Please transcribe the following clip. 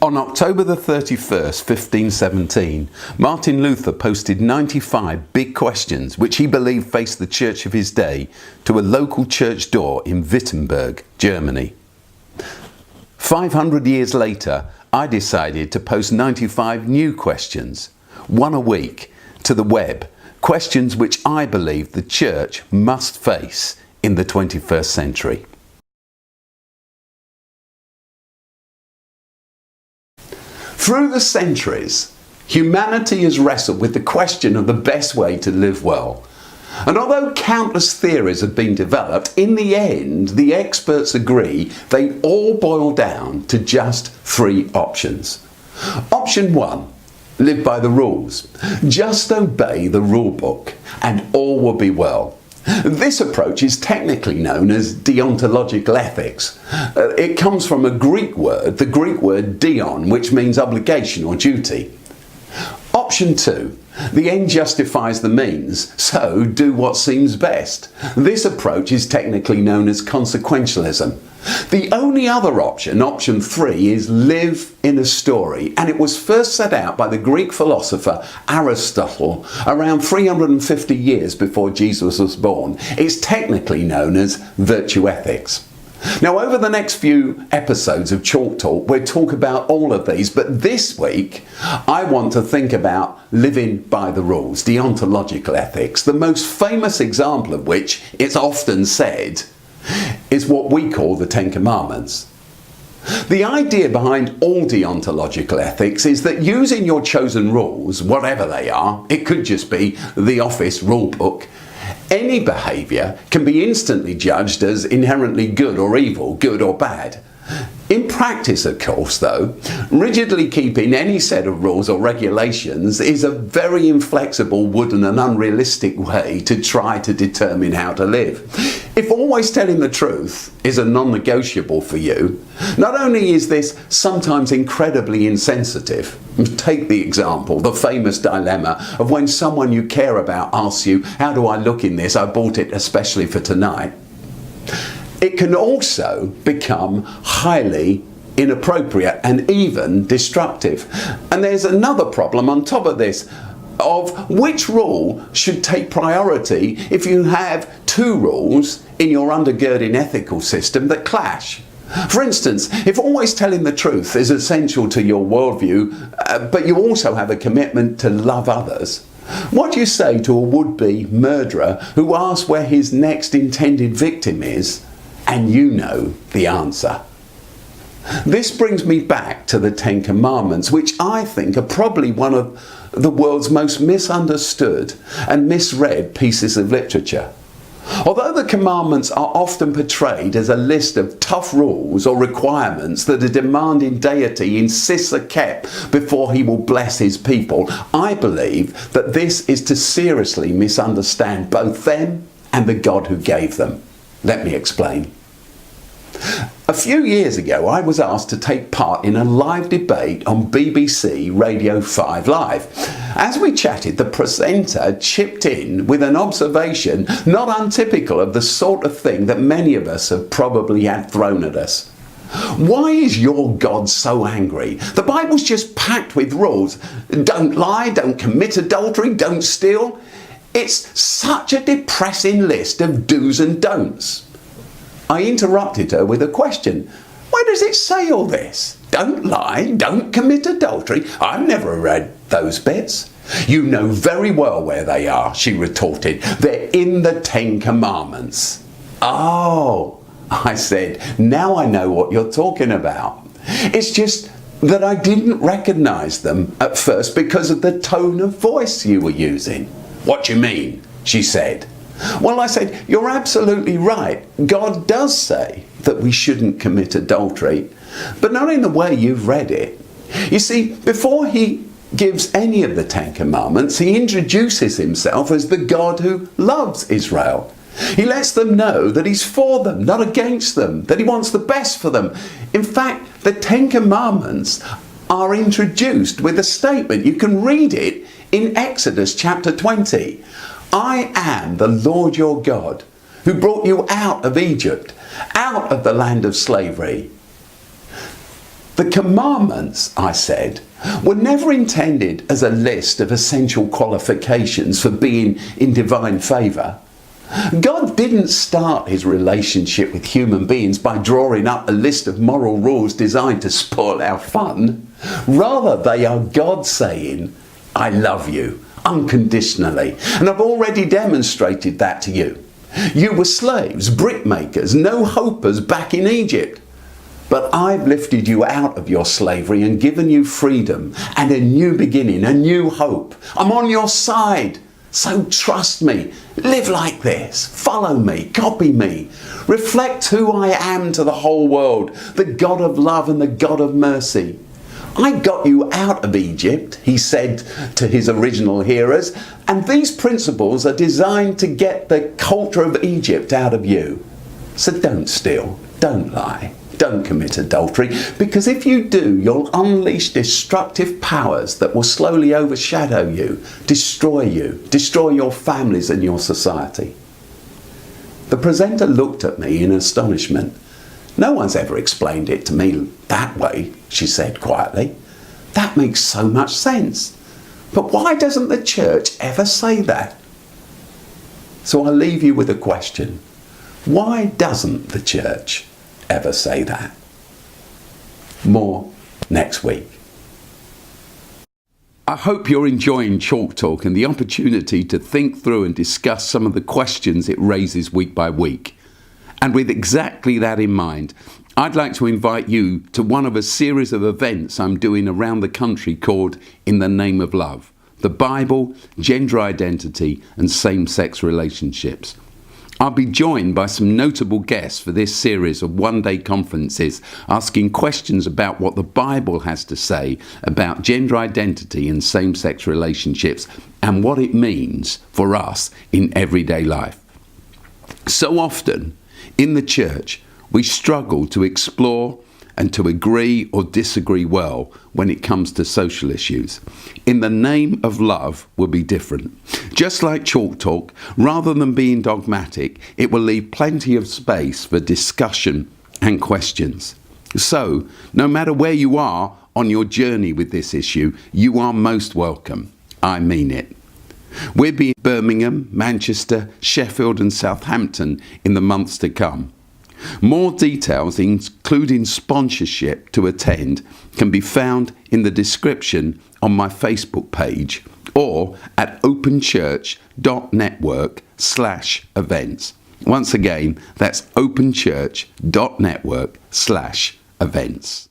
On October the 31st, 1517, Martin Luther posted 95 big questions which he believed faced the church of his day to a local church door in Wittenberg, Germany. 500 years later, I decided to post 95 new questions, one a week, to the web, questions which I believe the church must face in the 21st century. Through the centuries, humanity has wrestled with the question of the best way to live well. And although countless theories have been developed, in the end, the experts agree they all boil down to just three options. Option 1, live by the rules. Just obey the rule book and all will be well. This approach is technically known as deontological ethics. It comes from a Greek word, the Greek word deon, which means obligation or duty. Option 2, the end justifies the means, so do what seems best. This approach is technically known as consequentialism. The only other option, option 3, is live in a story, and it was first set out by the Greek philosopher Aristotle around 350 years before Jesus was born. It's technically known as virtue ethics. Now, over the next few episodes of Chalke Talk, we'll talk about all of these, but this week I want to think about living by the rules, deontological ethics, the most famous example of which, it's often said, is what we call the Ten Commandments. The idea behind all deontological ethics is that using your chosen rules, whatever they are, it could just be the office rule book, any behaviour can be instantly judged as inherently good or evil, good or bad. In practice, of course, though, rigidly keeping any set of rules or regulations is a very inflexible, wooden and unrealistic way to try to determine how to live. If always telling the truth is a non-negotiable for you, not only is this sometimes incredibly insensitive, take the example, the famous dilemma of when someone you care about asks you, how do I look in this? I bought it especially for tonight. It can also become highly inappropriate and even destructive. And there's another problem on top of this, of which rule should take priority if you have two rules in your undergirding ethical system that clash. For instance, if always telling the truth is essential to your worldview, but you also have a commitment to love others, what do you say to a would-be murderer who asks where his next intended victim is, and you know the answer? This brings me back to the Ten Commandments, which I think are probably one of the world's most misunderstood and misread pieces of literature. Although the commandments are often portrayed as a list of tough rules or requirements that a demanding deity insists are kept before he will bless his people, I believe that this is to seriously misunderstand both them and the God who gave them. Let me explain. A few years ago, I was asked to take part in a live debate on BBC Radio 5 Live. As we chatted, the presenter chipped in with an observation not untypical of the sort of thing that many of us have probably had thrown at us. Why is your God so angry? The Bible's just packed with rules. Don't lie, don't commit adultery, don't steal. It's such a depressing list of do's and don'ts. I interrupted her with a question. Where does it say all this? Don't lie, don't commit adultery. I've never read those bits. You know very well where they are, she retorted. They're in the Ten Commandments. Oh, I said, now I know what you're talking about. It's just that I didn't recognise them at first because of the tone of voice you were using. What do you mean? She said. Well, I said, you're absolutely right. God does say that we shouldn't commit adultery, but not in the way you've read it. You see, before he gives any of the Ten Commandments, he introduces himself as the God who loves Israel. He lets them know that he's for them, not against them, that he wants the best for them. In fact, the Ten Commandments are introduced with a statement. You can read it in Exodus chapter 20. I am the Lord your God, who brought you out of Egypt, out of the land of slavery. The commandments, I said, were never intended as a list of essential qualifications for being in divine favour. God didn't start his relationship with human beings by drawing up a list of moral rules designed to spoil our fun. Rather, they are God saying, I love you unconditionally, and I've already demonstrated that to you. You were slaves, brickmakers, no-hopers back in Egypt. But I've lifted you out of your slavery and given you freedom and a new beginning, a new hope. I'm on your side. So trust me, live like this, follow me, copy me, reflect who I am to the whole world, the God of love and the God of mercy. I got you out of Egypt, he said to his original hearers, and these principles are designed to get the culture of Egypt out of you. So don't steal, don't lie. Don't commit adultery, because if you do, you'll unleash destructive powers that will slowly overshadow you, destroy your families and your society. The presenter looked at me in astonishment. No one's ever explained it to me that way, she said quietly. That makes so much sense. But why doesn't the church ever say that? So I'll leave you with a question. Why doesn't the church ever say that? More next week. I hope you're enjoying Chalke Talk and the opportunity to think through and discuss some of the questions it raises week by week. And with exactly that in mind, I'd like to invite you to one of a series of events I'm doing around the country called In the Name of Love: The Bible, Gender Identity and Same-Sex Relationships. I'll be joined by some notable guests for this series of one-day conferences asking questions about what the Bible has to say about gender identity and same-sex relationships and what it means for us in everyday life. So often in the church, we struggle to explore and to agree or disagree well when it comes to social issues. In the Name of Love will be different. Just like Chalke Talk, rather than being dogmatic, it will leave plenty of space for discussion and questions. So, no matter where you are on your journey with this issue, you are most welcome. I mean it. We'll be in Birmingham, Manchester, Sheffield and Southampton in the months to come. More details, including sponsorship to attend, can be found in the description on my Facebook page or at openchurch.network/events. Once again, that's openchurch.network/events.